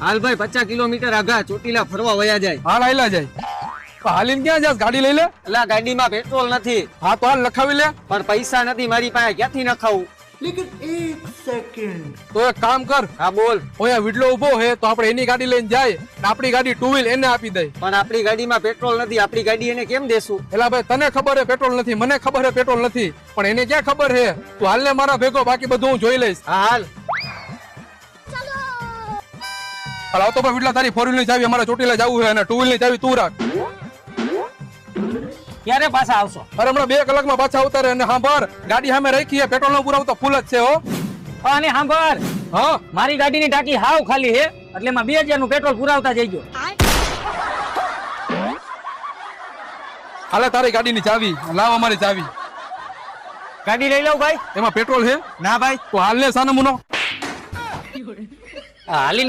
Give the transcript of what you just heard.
હાલ ભાઈ 50 કિલોમીટર આગા ચોટીલા ફરવા વયા જાય. હાલ આયલા જાય. હાલીને ક્યાં જાસ? ગાડી લઈ લે. એટલે ગાડીમાં પેટ્રોલ નથી. હા તો હાલ લખાવી લે. પણ પૈસા નથી મારી પાસે, ક્યાંથી નખાવું? તો એક કામ કર. હા બોલ. ઓયા વિડલો ઉભો હે તો આપણે એની ગાડી લઈને જાય ને આપણી ગાડી ટુ વ્હીલ એને આપી દઈ. પણ આપણી ગાડીમાં પેટ્રોલ નથી, આપણી ગાડી એને કેમ દેશું? એલા ભાઈ તને ખબર હે પેટ્રોલ નથી, મને ખબર હે પેટ્રોલ નથી, પણ એને ક્યાં ખબર હે? તું હાલ ને મારા ભેગો, બાકી બધું હું જોઈ લઈશ. હા હાલ. પણ આવતો પણ વિડલા તારી ફોર વ્હીલ ની ચાવી અમારે ચોટીલા જવું છે અને ટુ વ્હીલ ની ચાવી તું રાખ. ક્યારે પાછા આવશો? અરે હમણાં 2 કલાકમાં પાછા ઉતારે. અને હા ભર ગાડી સામે રાખી છે, પેટ્રોલ નો પુરાવો તો ફૂલ જ છે હો. અને સાંભળ, હા મારી ગાડીની ટાંકી હાવ ખાલી હે, એટલે એમાં 2000 નું પેટ્રોલ પુરાવતા જઈજો. હાલે તારી ગાડીની ચાવી લાવ, અમારી ચાવી. ગાડી લઈ લઉં ભાઈ? એમાં પેટ્રોલ છે? ના ભાઈ. તો હાલ ને સાનો મુનો. હાલીને